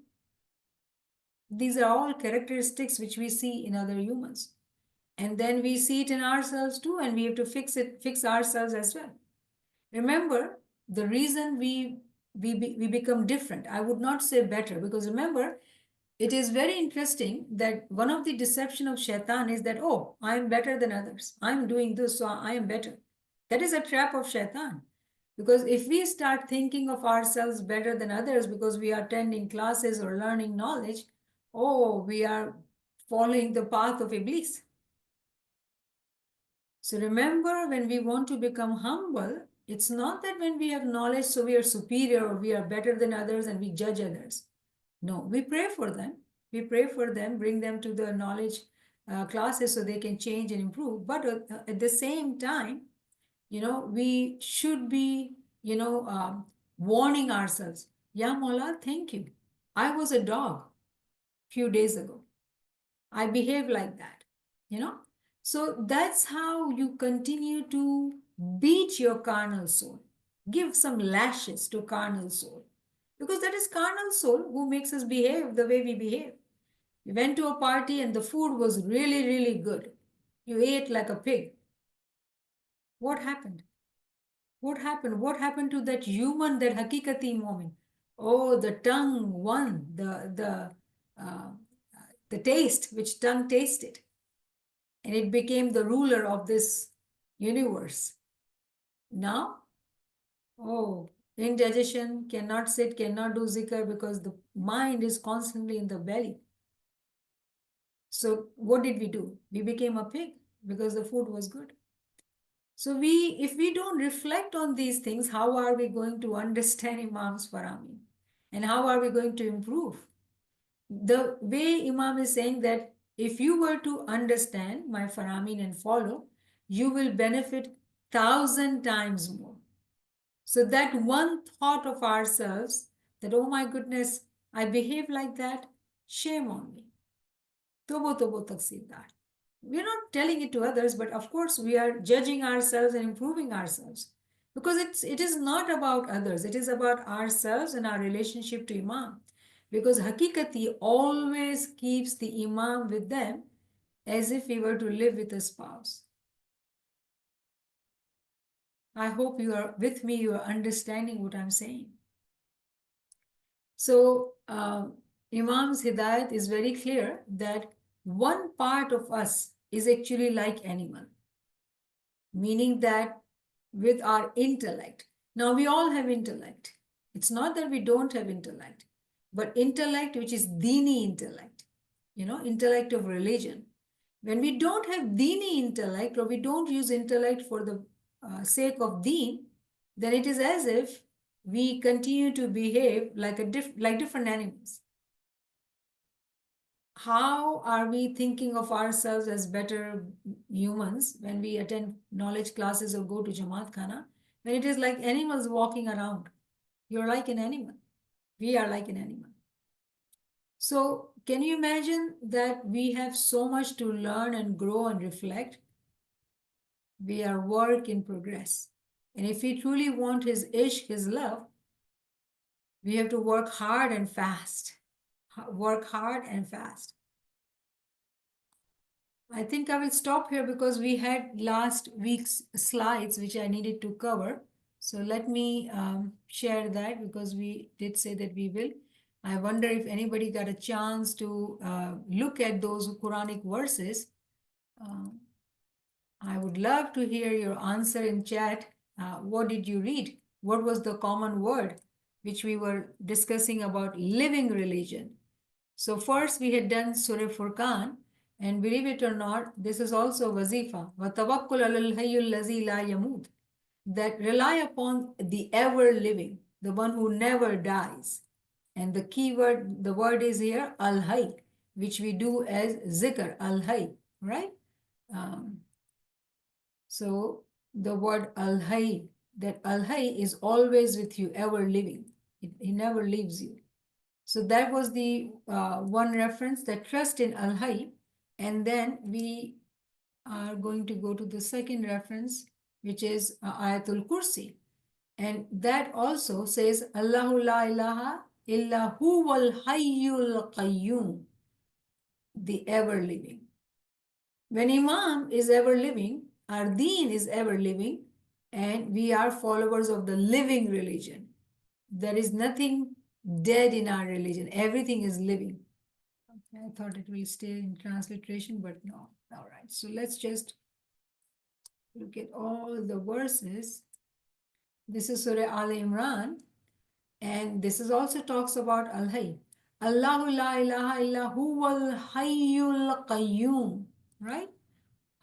These are all characteristics which we see in other humans. And then we see it in ourselves too, and we have to fix ourselves as well. Remember, the reason we become different, I would not say better, because remember, it is very interesting that one of the deception of shaitan is that, oh, I am better than others. I am doing this, so I am better. That is a trap of shaitan. Because if we start thinking of ourselves better than others because we are attending classes or learning knowledge, oh, we are following the path of Iblis. So remember, when we want to become humble, it's not that when we have knowledge, so we are superior or we are better than others and we judge others. No, we pray for them. We pray for them, bring them to the knowledge classes so they can change and improve. But at the same time, we should be, warning ourselves. Yeah, Mola, thank you. I was a dog a few days ago. I behaved like that, So that's how you continue to beat your carnal soul. Give some lashes to carnal soul. Because that is carnal soul who makes us behave the way we behave. We went to a party and the food was really, really good. You ate like a pig. What happened? What happened? What happened to that human, that hakikati moment? Oh, the tongue won, the taste which tongue tasted. And it became the ruler of this universe. Now, oh, indigestion, cannot sit, cannot do zikr because the mind is constantly in the belly. So what did we do? We became a pig because the food was good. So if we don't reflect on these things, how are we going to understand Imam's Farami? And how are we going to improve? The way Imam is saying that if you were to understand my Faramin and follow, you will benefit 1,000 times more. So that one thought of ourselves that, oh my goodness, I behave like that, shame on me. Tobo tobo taksildar. We're not telling it to others, but of course we are judging ourselves and improving ourselves. Because it is not about others, it is about ourselves and our relationship to Imam. Because Hakikati always keeps the Imam with them as if he were to live with a spouse. I hope you are with me, you are understanding what I'm saying. So, Imam's Hidayat is very clear that one part of us is actually like animal, meaning that with our intellect. Now, we all have intellect. It's not that we don't have intellect, but intellect, which is dini intellect, intellect of religion. When we don't have dini intellect or we don't use intellect for the sake of deen, then it is as if we continue to behave like different animals. How are we thinking of ourselves as better humans when we attend knowledge classes or go to Jama'at Khana? When it is like animals walking around. You're like an animal. We are like an animal. So, can you imagine that we have so much to learn and grow and reflect? We are work in progress. And if we truly want His ishq, His love, we have to work hard and fast. Work hard and fast. I think I will stop here because we had last week's slides which I needed to cover. So let me share that because we did say that we will. I wonder if anybody got a chance to look at those Quranic verses. Um, I would love to hear your answer in chat. What did you read? What was the common word which we were discussing about living religion? So first we had done Surah Furqan, and believe it or not, this is also wazifa. وَتَوَكُّلْ عَلَى الْحَيُّ الَّذِي لَا يَمُوتُ. That rely upon the ever living, the one who never dies. And the key word, the word is here, al-hay, which we do as zikr, al-hay, right? Um, so the word al-hay, that al-hay is always with you, ever living. He never leaves you. So that was the one reference, that trust in al-hay. And then we are going to go to the second reference, which is Ayatul Kursi. And that also says, Allahu la ilaha illa huwal hayyul qayyum, the ever living. When Imam is ever living, our deen is ever living, and we are followers of the living religion. There is nothing dead in our religion, everything is living. Okay, I thought it will stay in transliteration, but no. All right, so let's just look at all the verses. This is Surah Al Imran, and this is also talks about Al Hayy. Allahu la ilaha illa huwal hayyul qayyum, right?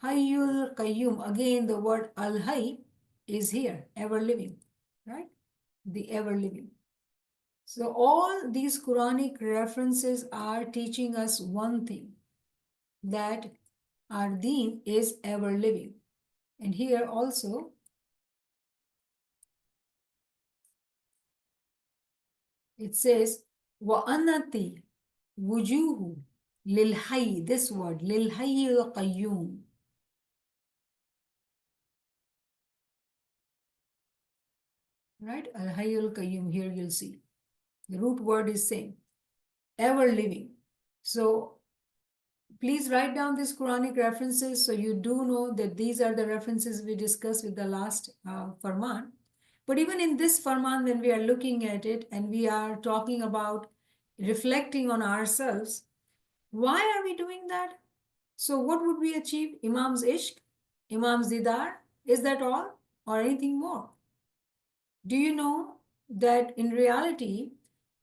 Hayyul qayyum. Again, the word Al Hayy is here, ever living, right? The ever living. So all these Quranic references are teaching us one thing, that our deen is ever living. And here also, it says, وَأَنَّتِ وُجُوهُ لِلْحَيِّ, this word, لِلْحَيِّ الْقَيُّومِ. Right? Al-Hayy al-Qayyum, here you'll see. The root word is same, ever living. So please write down these Quranic references so you do know that these are the references we discussed with the last Farman. But even in this Farman, when we are looking at it and we are talking about reflecting on ourselves, why are we doing that? So what would we achieve? Imam's Ishq? Imam's Didar? Is that all? Or anything more? Do you know that in reality,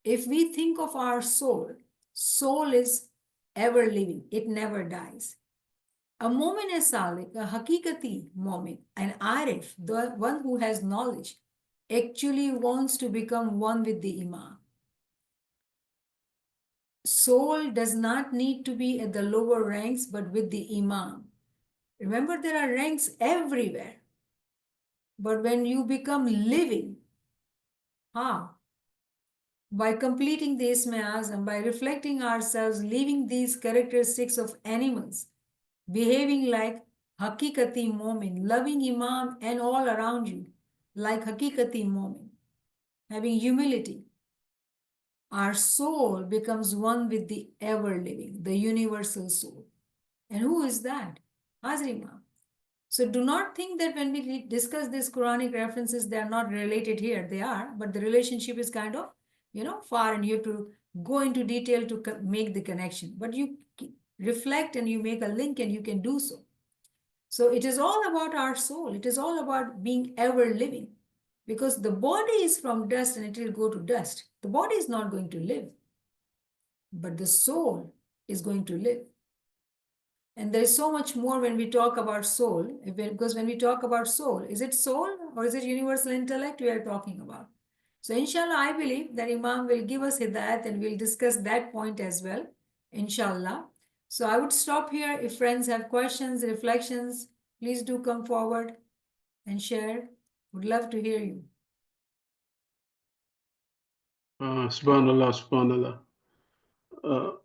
if we think of our soul, soul is ever living, it never dies. A mu'min is salik, a hakikati mu'min, an arif, the one who has knowledge, actually wants to become one with the Imam. Soul does not need to be at the lower ranks, but with the Imam. Remember, there are ranks everywhere. But when you become living, how? By completing the Ismaili Azam, by reflecting ourselves, leaving these characteristics of animals, behaving like Hakikati Momin, loving Imam and all around you, like Hakikati Momin, having humility, our soul becomes one with the ever living, the universal soul. And who is that? Hazrima. So do not think that when we discuss these Quranic references, they are not related here. They are, but the relationship is kind of, far, and you have to go into detail to make the connection. But you reflect and you make a link and you can do so. So it is all about our soul. It is all about being ever living, because the body is from dust and it will go to dust. The body is not going to live, but the soul is going to live. And there is so much more when we talk about soul, because when we talk about soul, is it soul or is it universal intellect we are talking about? So inshallah, I believe that Imam will give us hidayat and we'll discuss that point as well, inshallah. So I would stop here. If friends have questions, reflections, please do come forward and share. Would love to hear you. Subhanallah, subhanallah.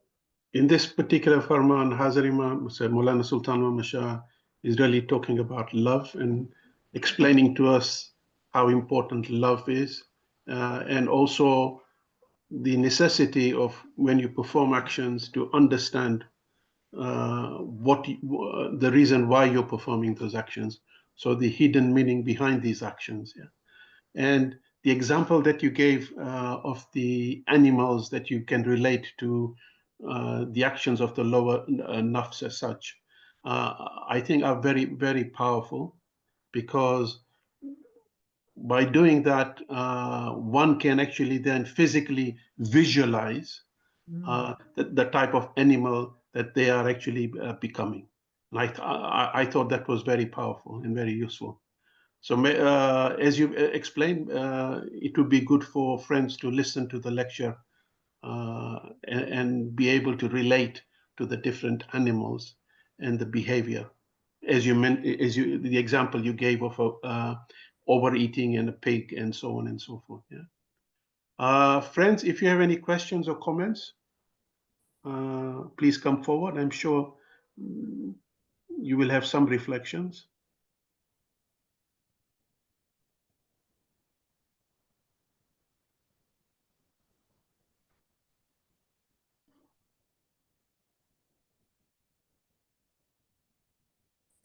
In this particular farman, Hazar Imam, Maulana Sultan Muhammad Shah is really talking about love and explaining to us how important love is, and also the necessity of when you perform actions to understand the reason why you're performing those actions. So the hidden meaning behind these actions. Yeah. And the example that you gave of the animals that you can relate to the actions of the lower nafs as such, I think are very, very powerful, because by doing that, one can actually then physically visualize the type of animal that they are actually becoming. And I thought that was very powerful and very useful. So as you explained, it would be good for friends to listen to the lecture and be able to relate to the different animals and the behavior, as the example you gave of overeating and a pig and so on and so forth. Yeah. Friends, if you have any questions or comments, please come forward. I'm sure you will have some reflections.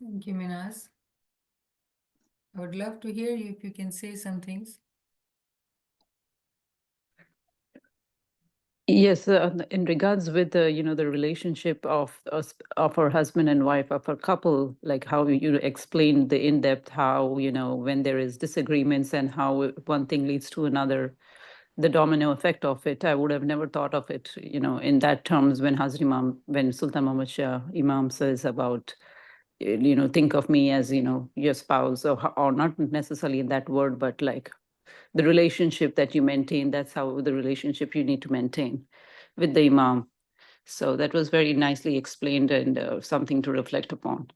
Thank you, Minaz. I would love to hear you if you can say some things. Yes, in regards with the relationship of our husband and wife, of a couple, like how you explained the in-depth how when there is disagreements and how one thing leads to another, the domino effect of it. I would have never thought of it, in that terms when Sultan Muhammad Shah Imam says about, think of me as your spouse, or not necessarily in that word, but like the relationship that you maintain. That's how the relationship you need to maintain with the Imam. So that was very nicely explained and something to reflect upon.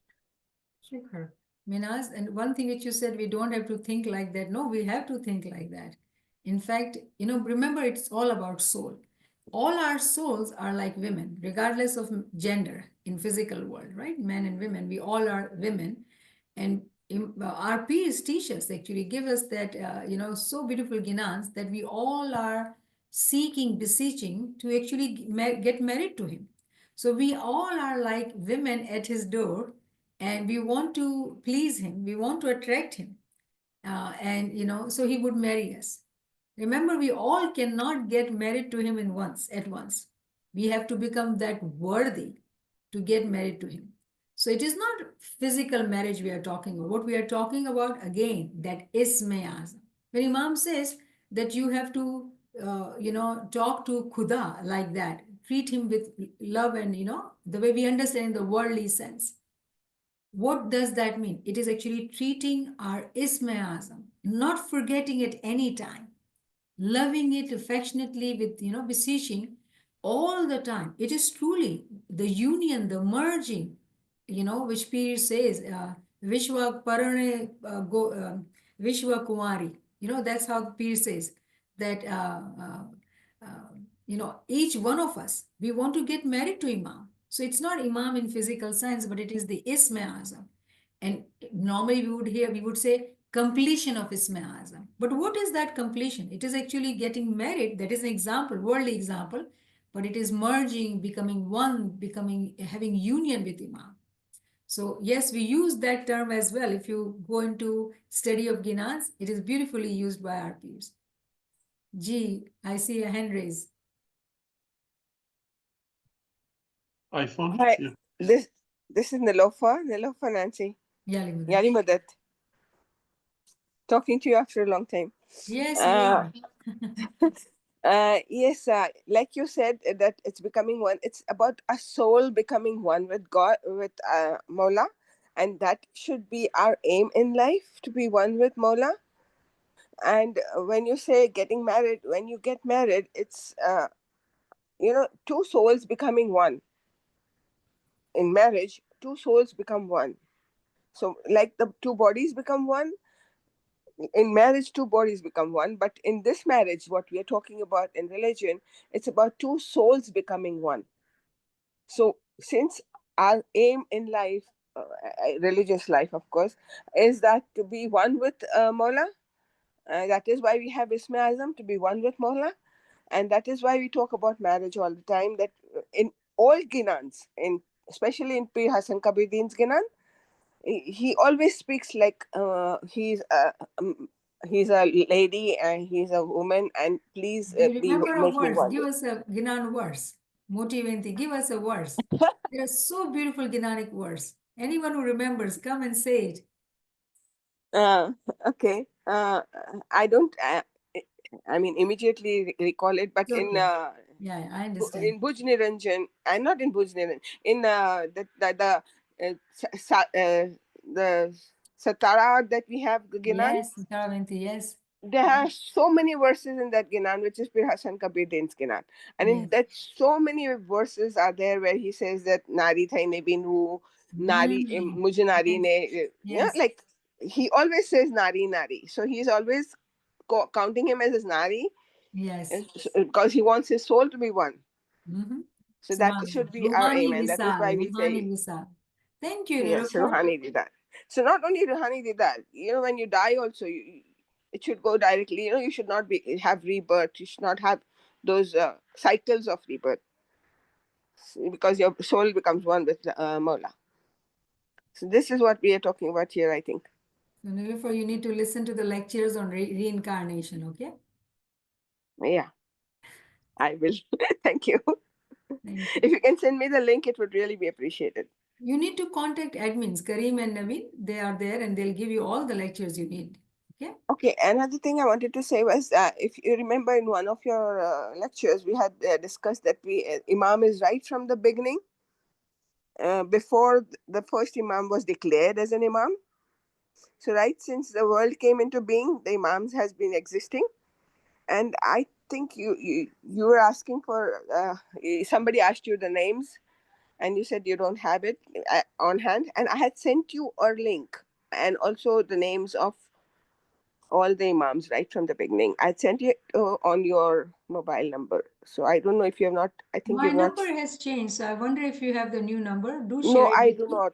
Sure. Minaz, and one thing which you said, we don't have to think like that. No, we have to think like that. In fact, remember, it's all about soul. All our souls are like women, regardless of gender in physical world, right? Men and women, we all are women. And our peers teach us, actually give us that, so beautiful ginans that we all are seeking, beseeching to actually get married to him. So we all are like women at his door, and we want to please him, we want to attract him, and so he would marry us. Remember, we all cannot get married to him at once. We have to become that worthy to get married to him. So it is not physical marriage we are talking about. What we are talking about, again, that isme azam. When Imam says that you have to, talk to Khuda like that. Treat him with love and, the way we understand the worldly sense. What does that mean? It is actually treating our Isma-e-Azam, not forgetting it any time, loving it affectionately with, beseeching all the time. It is truly the union, the merging, which Peer says, Vishwa Parane Vishwa Kumari. That's how Peer says that, each one of us, we want to get married to Imam. So it's not Imam in physical sense, but it is the Isma-e-Azam. And normally we would say completion of Isma-e-Azam. But what is that completion? It is actually getting married. That is an example, worldly example, but it is merging, becoming one, having union with Imam. So yes, we use that term as well. If you go into study of Ginans, it is beautifully used by our peers. G, I see a hand raise. iPhone. Hi, Yeah. this is Nilofa Nancy. Yali Yari Madat. Talking to you after a long time. Yes, you are. Yes, like you said, that it's becoming one. It's about a soul becoming one with God, with Mola, and that should be our aim in life, to be one with Mola. And when you say getting married, when you get married, it's two souls becoming one. In marriage, two souls become one. So, like the two bodies become one, in marriage, two bodies become one. But in this marriage, what we are talking about in religion, it's about two souls becoming one. So, since our aim in life, religious life, of course, is that to be one with Mola, that is why we have Ismaism, to be one with Mola. And that is why we talk about marriage all the time, that in all Ginans, especially in Pir Hassan Kabirdin's Ginan, he always speaks like he's a lady and he's a woman, and please Do you be remember a make me verse? one. Give us a Ginan verse. Motiventi, give us a verse. They're so beautiful Ginanic verse. Anyone who remembers, come and say it. Okay. I don't. I mean, immediately recall it, but It's in okay. Yeah, I understand. in Bhuj Niranjan, and not in Bhuj Niranjan, in the Satara that we have Ginan. Yes, Karaventi, yes. There are so many verses in that Ginan, which is Pir Hassan Kabir Din's Ginan. And in Yes. that, so many verses are there where he says that Nari thai ne binu, Nari, mujhe Nari ne, Yes. like he always says Nari, Nari. So he's always counting him as his Nari Yes. because he wants his soul to be one. Mm-hmm. So that should be our aim, and that is why we Ruhani say, Visal. Thank you, yes, Nilofer. Ruhani did that. So not only Ruhani did that, when you die also, it should go directly. You should not have rebirth. You should not have those cycles of rebirth, because your soul becomes one with Mola. So this is what we are talking about here, I think. So Nilofer, you need to listen to the lectures on reincarnation, okay? Yeah, I will. Thank you. Thank you. If you can send me the link, it would really be appreciated. You need to contact admins, Kareem and Naveen. They are there and they'll give you all the lectures you need. Okay? Okay, another thing I wanted to say was, if you remember in one of your lectures, we had discussed that Imam is right from the beginning, before the first Imam was declared as an Imam. So right since the world came into being, the Imams has been existing. And I think you were asking for, somebody asked you the names, and you said you don't have it on hand. And I had sent you a link, and also the names of all the Imams right from the beginning. I sent it on your mobile number. So I don't know if you have not, I think My you've not. number has changed, so I wonder if you have the new number. Do No, share it I with do me. not.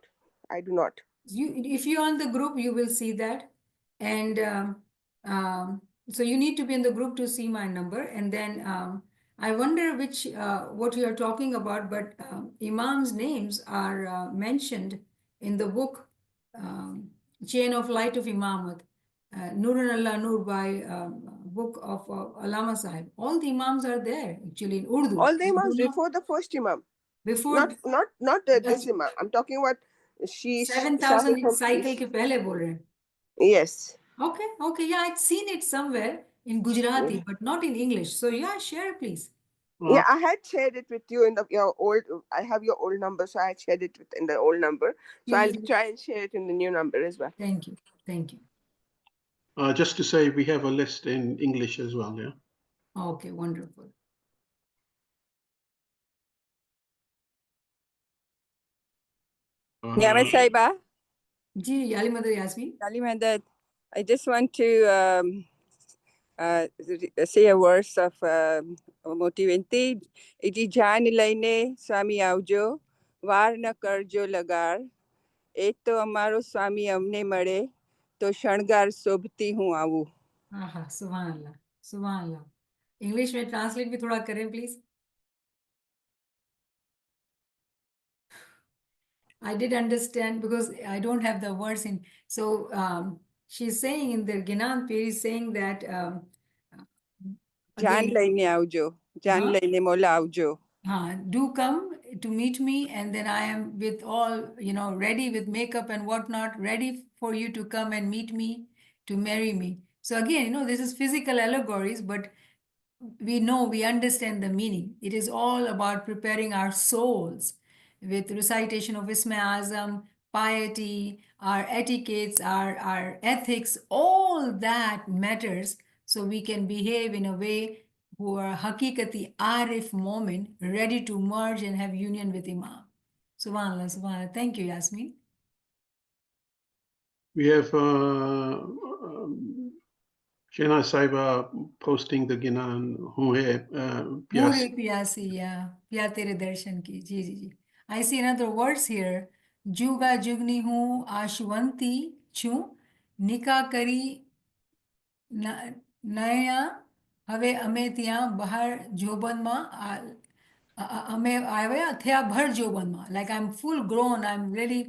I do not. If you're on the group, you will see that. And so you need to be in the group to see my number. And then I wonder what you are talking about, but Imams' names are mentioned in the book, Chain of Light of Imamat, Nurun Allah Nur by book of Allama Sahib. All the Imams are there actually in Urdu. All the Imams before the first Imam. Before Not this Imam. I'm talking about she 7,000 cycle ke pehle bol rahe hain. Yes. Okay, yeah, I'd seen it somewhere. in Gujarati, but not in English. So yeah, share please. Yeah, I had shared it with you in your old. I have your old number, so I had shared it in the old number. So I'll try and share it in the new number as well. Thank you. Thank you. Just to say, we have a list in English as well, yeah? Okay, wonderful. Niamat Saiba. Ji, Ali Mother Yasmin. Ali Madad, I just want to say a verse of motivate. Iji jaan laine Swami આવજો વાર ન કરજો લગાર એ તો અમારો સ્વામી અમને મળે તો શણગાર શોભતી હું આવું. Aha, Subhanallah. Subhanallah. English में translate भी थोड़ा करें please. I did understand because I don't have the words in. So she's saying in the Ginan page, saying that જાન again, લઈને આવજો જાન લઈને મોલા આવજો. do come to meet me, and then I am with all, ready with makeup and whatnot, ready for you to come and meet me, to marry me. So again, this is physical allegories, but we understand the meaning. It is all about preparing our souls with recitation of Isma Azam, piety, our etiquettes, our ethics, all that matters, so we can behave in a way who are hakikati arif moment, ready to merge and have union with Imam. Subhanallah, subhanallah. Thank you, Yasmin. We have Shena Saiba posting the Ginan Pure Piyasi, yeah. Pyar Tere Darshan ki. Ji, ji, ji. I see another words here. Juga Jugni hu Ashwanti chu Nika kari નયા હવે અમે ત્યાં બહાર જોબનમાં અમે આવ્યા થયા ભર જોબનમાં like I'm full grown, I'm really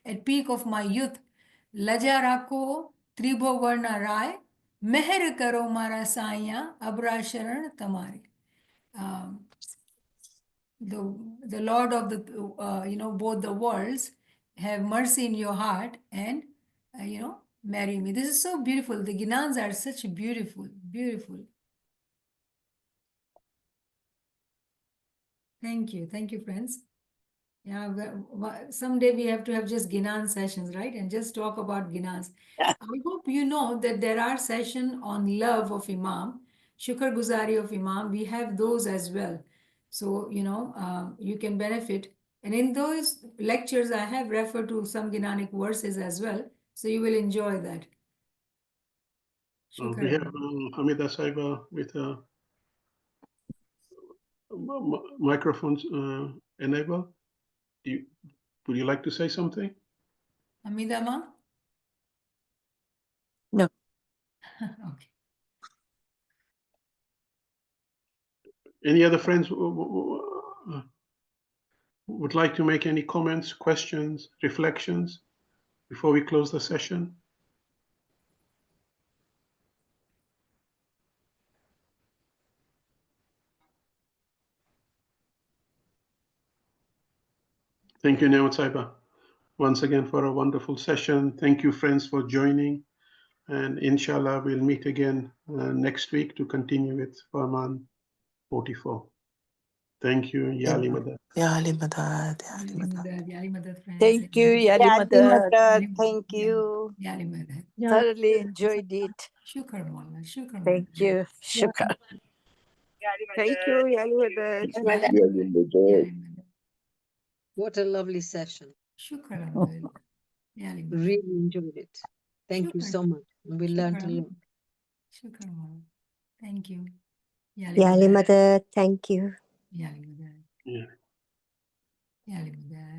at peak of my youth. લજા રાખો ત્રિભુવન રાય મહેર કરો મારા સાયા અબરા શરણ તમારી. The Lord of the both the worlds, have mercy in your heart and marry me. This is so beautiful. The Ginans are such beautiful, beautiful. Thank you, friends. Yeah, someday we have to have just Ginan sessions, right? And just talk about Ginans. I hope you know that there are sessions on love of Imam, Shukr Guzari of Imam. We have those as well. So, you can benefit. And in those lectures, I have referred to some Ginanic verses as well. So you will enjoy that. We have Hamida Saiba with microphones enabled. Would you like to say something? Hamida ma? No. Okay. Any other friends would like to make any comments, questions, reflections before we close the session? Thank you, Niamat Saiba, once again for a wonderful session. Thank you, friends, for joining. And inshallah, we'll meet again next week to continue with Farman 44. Thank you, Yali Madad. Yali Madad. Yali Madad, friends. Thank you, Yali Madad. Thank you. Yali Madad. Thoroughly enjoyed it. Shukran, Wallah. Shukran. Thank you. Shukran. Thank you, Yali Madad. What a lovely session. Shukran. Yali Madad. Really enjoyed it. Thank you so much. We learned a lot. Shukran, Wallah. Thank you. Yali Mother, thank you. Yali Madad. Yeah. Yali Madad.